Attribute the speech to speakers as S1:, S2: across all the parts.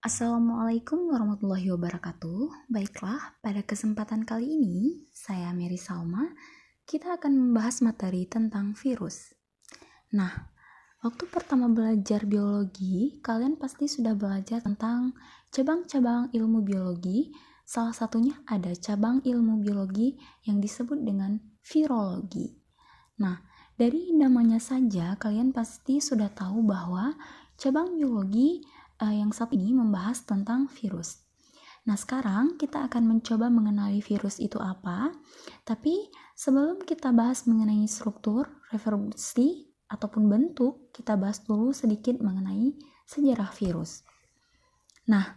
S1: Assalamualaikum warahmatullahi wabarakatuh. Baiklah, pada kesempatan kali ini, saya Mary Salma. Kita akan membahas materi tentang virus. Nah, waktu pertama belajar biologi, kalian pasti sudah belajar tentang cabang-cabang ilmu biologi. Salah satunya ada cabang ilmu biologi yang disebut dengan virologi. Nah, dari namanya saja kalian pasti sudah tahu bahwa cabang biologi yang satu ini membahas tentang virus. Nah, sekarang kita akan mencoba mengenali virus itu apa. Tapi sebelum kita bahas mengenai struktur, reproduksi, ataupun bentuk, kita bahas dulu sedikit mengenai sejarah virus. Nah,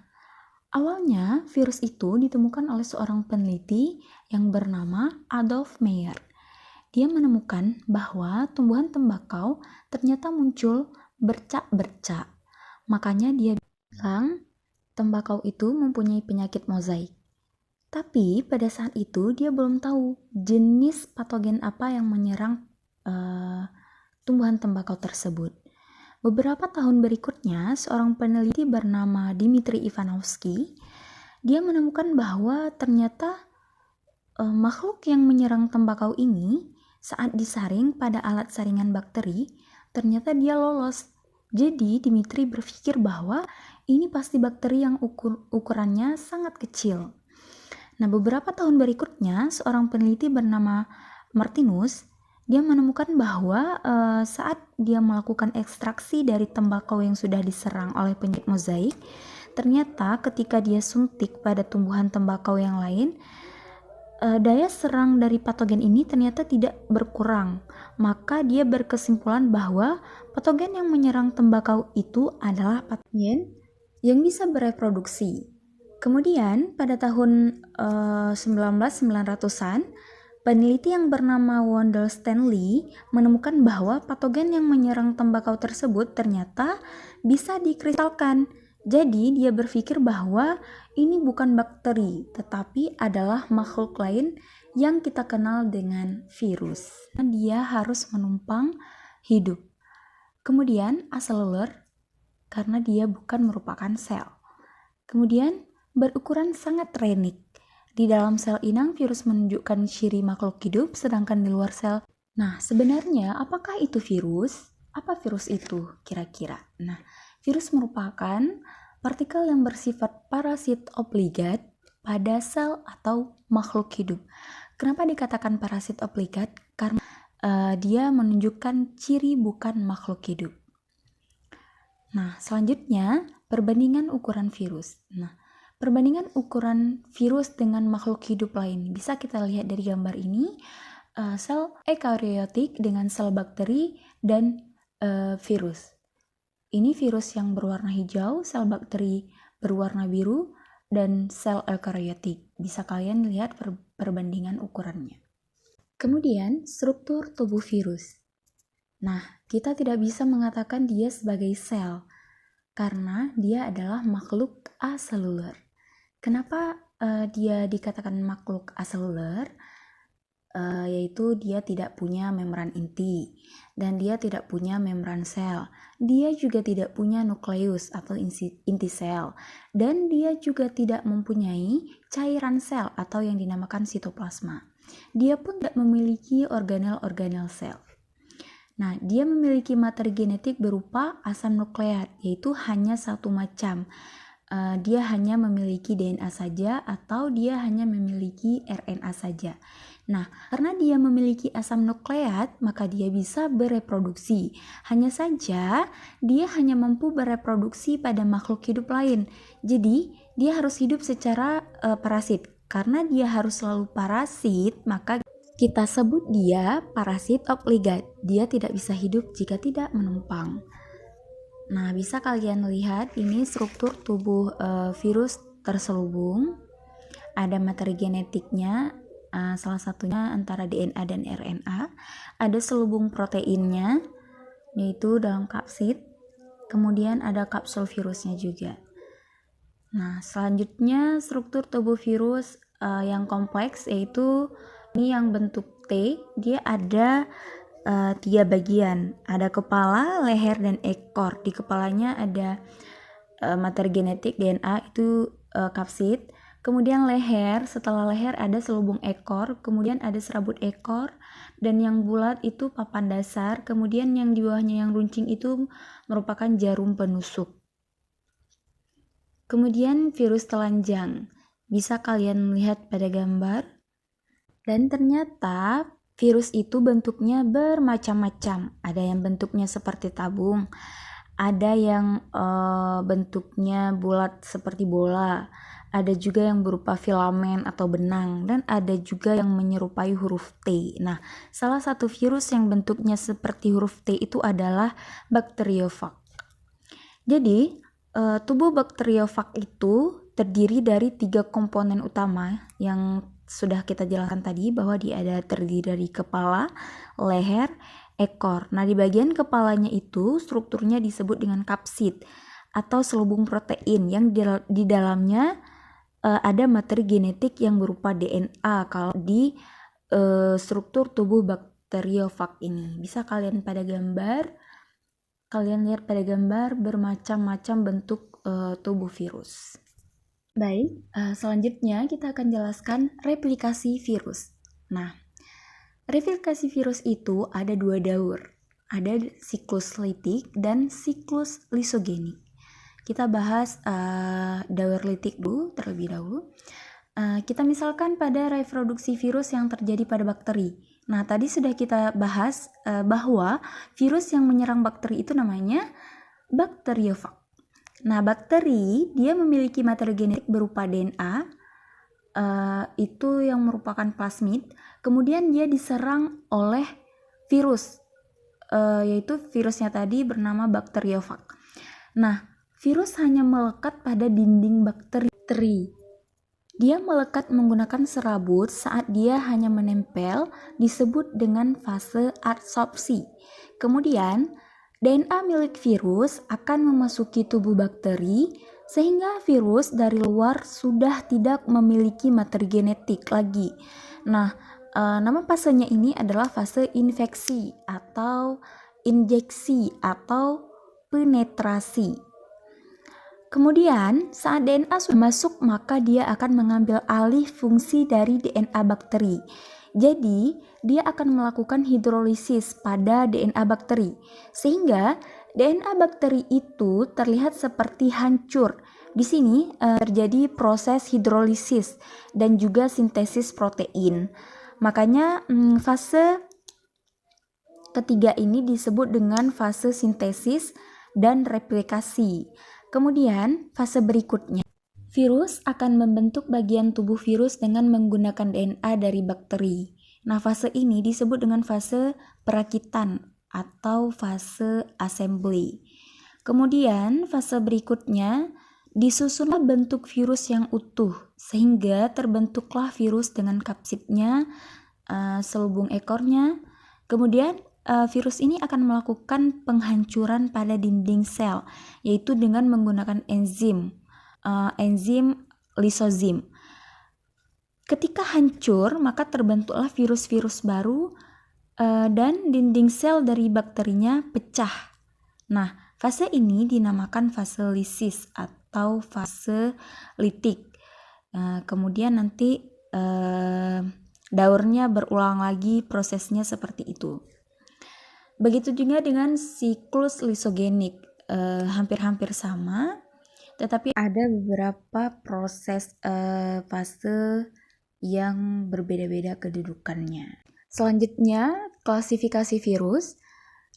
S1: awalnya virus itu ditemukan oleh seorang peneliti yang bernama Adolf Meyer. Dia menemukan bahwa tumbuhan tembakau ternyata muncul bercak-bercak. Makanya dia bilang tembakau itu mempunyai penyakit mozaik. Tapi pada saat itu dia belum tahu jenis patogen apa yang menyerang tumbuhan tembakau tersebut. Beberapa tahun berikutnya, seorang peneliti bernama Dmitri Ivanovsky, dia menemukan bahwa ternyata makhluk yang menyerang tembakau ini saat disaring pada alat saringan bakteri, ternyata dia lolos. Jadi Dimitri berpikir bahwa ini pasti bakteri yang ukurannya sangat kecil. Nah, beberapa tahun berikutnya, seorang peneliti bernama Martinus, dia menemukan bahwa saat dia melakukan ekstraksi dari tembakau yang sudah diserang oleh penyakit mozaik, ternyata ketika dia suntik pada tumbuhan tembakau yang lain, daya serang dari patogen ini ternyata tidak berkurang. Maka dia berkesimpulan bahwa patogen yang menyerang tembakau itu adalah patogen yang bisa bereproduksi. Kemudian pada tahun 1900-an, peneliti yang bernama Wendell Stanley menemukan bahwa patogen yang menyerang tembakau tersebut ternyata bisa dikristalkan. Jadi dia berpikir bahwa ini bukan bakteri, tetapi adalah makhluk lain yang kita kenal dengan virus. Dia harus menumpang hidup. Kemudian aseluler, karena dia bukan merupakan sel. Kemudian berukuran sangat renik. Di dalam sel inang, virus menunjukkan ciri makhluk hidup, sedangkan di luar sel. Nah, sebenarnya apakah itu virus? Apa virus itu kira-kira? Nah, virus merupakan partikel yang bersifat parasit obligat pada sel atau makhluk hidup. Kenapa dikatakan parasit obligat? Karena dia menunjukkan ciri bukan makhluk hidup. Nah, selanjutnya perbandingan ukuran virus. Nah, perbandingan ukuran virus dengan makhluk hidup lain bisa kita lihat dari gambar ini. Sel eukariotik dengan sel bakteri dan virus. Ini virus yang berwarna hijau, sel bakteri berwarna biru, dan sel eukariotik. Bisa kalian lihat perbandingan ukurannya. Kemudian, struktur tubuh virus. Nah, kita tidak bisa mengatakan dia sebagai sel, karena dia adalah makhluk aseluler. Kenapa dia dikatakan makhluk aseluler? Yaitu dia tidak punya membran inti dan dia tidak punya membran sel. Dia juga tidak punya nukleus atau inti sel dan dia juga tidak mempunyai cairan sel atau yang dinamakan sitoplasma. Dia pun tidak memiliki organel-organel sel. Nah, dia memiliki materi genetik berupa asam nukleat, yaitu hanya satu macam. Dia hanya memiliki DNA saja atau dia hanya memiliki RNA saja. Nah, karena dia memiliki asam nukleat, maka dia bisa bereproduksi. Hanya saja, dia hanya mampu bereproduksi pada makhluk hidup lain. Jadi, dia harus hidup secara parasit. Karena dia harus selalu parasit, maka kita sebut dia parasit obligat. Dia tidak bisa hidup jika tidak menumpang. Nah, bisa kalian lihat ini struktur tubuh virus terselubung. Ada materi genetiknya, salah satunya antara DNA dan RNA. Ada selubung proteinnya, yaitu dalam kapsid. Kemudian ada kapsul virusnya juga. Nah, selanjutnya struktur tubuh virus yang kompleks, yaitu ini yang bentuk T. Dia ada 3 bagian, ada kepala, leher, dan ekor. Di kepalanya ada materi genetik DNA itu kapsid. Kemudian leher, setelah leher ada selubung ekor, kemudian ada serabut ekor, dan yang bulat itu papan dasar, kemudian yang di bawahnya yang runcing itu merupakan jarum penusuk. Kemudian virus telanjang, bisa kalian lihat pada gambar. Dan ternyata virus itu bentuknya bermacam-macam. Ada yang bentuknya seperti tabung, ada yang bentuknya bulat seperti bola, ada juga yang berupa filamen atau benang, dan ada juga yang menyerupai huruf T. Nah, salah satu virus yang bentuknya seperti huruf T itu adalah bakteriofag. Jadi, tubuh bakteriofag itu terdiri dari 3 komponen utama yang sudah kita jelaskan tadi, bahwa dia terdiri dari kepala, leher, ekor. Nah, di bagian kepalanya itu strukturnya disebut dengan kapsid atau selubung protein yang di dalamnya ada materi genetik yang berupa DNA kalau di struktur tubuh bakteriofag ini. Bisa kalian lihat pada gambar bermacam-macam bentuk tubuh virus. Baik, selanjutnya kita akan jelaskan replikasi virus. Nah, replikasi virus itu ada 2 daur. Ada siklus litik dan siklus lisogenik. Kita bahas daur litik dulu terlebih dahulu. Kita misalkan pada reproduksi virus yang terjadi pada bakteri. Nah, tadi sudah kita bahas bahwa virus yang menyerang bakteri itu namanya bakteriofag. Nah, bakteri dia memiliki materi genetik berupa DNA, itu yang merupakan plasmid. Kemudian dia diserang oleh virus, yaitu virusnya tadi bernama bakteriofag. Nah, virus hanya melekat pada dinding bakteri. Dia melekat menggunakan serabut saat dia hanya menempel, disebut dengan fase adsorpsi. Kemudian, DNA milik virus akan memasuki tubuh bakteri, sehingga virus dari luar sudah tidak memiliki materi genetik lagi. Nah, nama fasenya ini adalah fase infeksi atau injeksi atau penetrasi. Kemudian, saat DNA sudah masuk, maka dia akan mengambil alih fungsi dari DNA bakteri. Jadi, dia akan melakukan hidrolisis pada DNA bakteri, sehingga DNA bakteri itu terlihat seperti hancur. Di sini terjadi proses hidrolisis dan juga sintesis protein. Makanya fase ketiga ini disebut dengan fase sintesis dan replikasi. Kemudian, fase berikutnya, virus akan membentuk bagian tubuh virus dengan menggunakan DNA dari bakteri. Nah, fase ini disebut dengan fase perakitan atau fase assembly. Kemudian, fase berikutnya, disusunlah bentuk virus yang utuh, sehingga terbentuklah virus dengan kapsidnya, selubung ekornya. Kemudian, virus ini akan melakukan penghancuran pada dinding sel, yaitu dengan menggunakan enzim lisozim. Ketika hancur, maka terbentuklah virus-virus baru dan dinding sel dari bakterinya pecah. Nah, fase ini dinamakan fase lisis atau fase litik. Kemudian nanti daurnya berulang lagi, prosesnya seperti itu. Begitu juga dengan siklus lisogenik, hampir-hampir sama, tetapi ada beberapa proses fase yang berbeda-beda kedudukannya. Selanjutnya, klasifikasi virus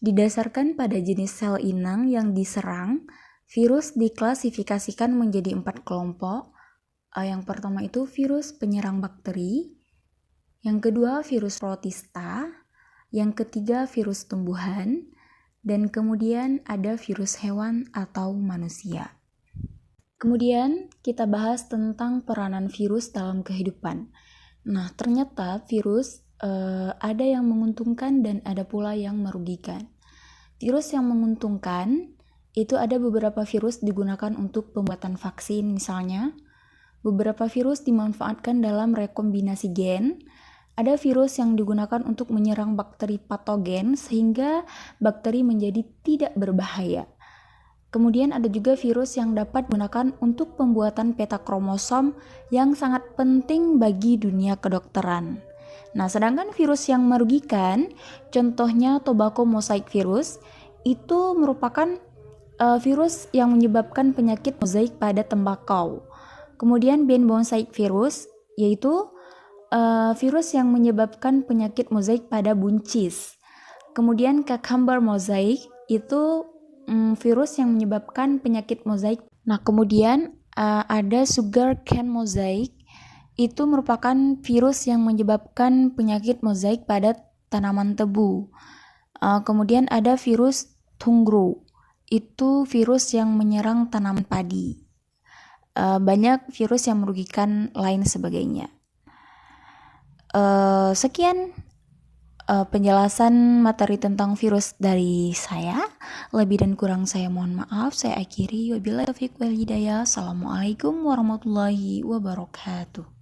S1: didasarkan pada jenis sel inang yang diserang. Virus diklasifikasikan menjadi 4 kelompok. Yang pertama itu virus penyerang bakteri, yang kedua virus protista, yang ketiga virus tumbuhan, dan kemudian ada virus hewan atau manusia. Kemudian kita bahas tentang peranan virus dalam kehidupan. Nah, ternyata virus ada yang menguntungkan dan ada pula yang merugikan. Virus yang menguntungkan itu ada beberapa virus digunakan untuk pembuatan vaksin misalnya. Beberapa virus dimanfaatkan dalam rekombinasi gen. Ada virus yang digunakan untuk menyerang bakteri patogen sehingga bakteri menjadi tidak berbahaya. Kemudian ada juga virus yang dapat digunakan untuk pembuatan peta kromosom yang sangat penting bagi dunia kedokteran. Nah, sedangkan virus yang merugikan, contohnya tobacco mosaic virus, itu merupakan virus yang menyebabkan penyakit mozaik pada tembakau. Kemudian Ben mosaic virus, yaitu virus yang menyebabkan penyakit mozaik pada buncis. Kemudian cucumber mosaic itu virus yang menyebabkan penyakit mozaik. Nah, kemudian ada sugar cane mosaic, itu merupakan virus yang menyebabkan penyakit mozaik pada tanaman tebu. Kemudian ada virus tungro, itu virus yang menyerang tanaman padi. Banyak virus yang merugikan lain sebagainya. Sekian penjelasan materi tentang virus dari saya. Lebih dan kurang saya mohon maaf. Saya akhiri. Wabillahi taufiq wal hidayah. Assalamualaikum warahmatullahi wabarakatuh.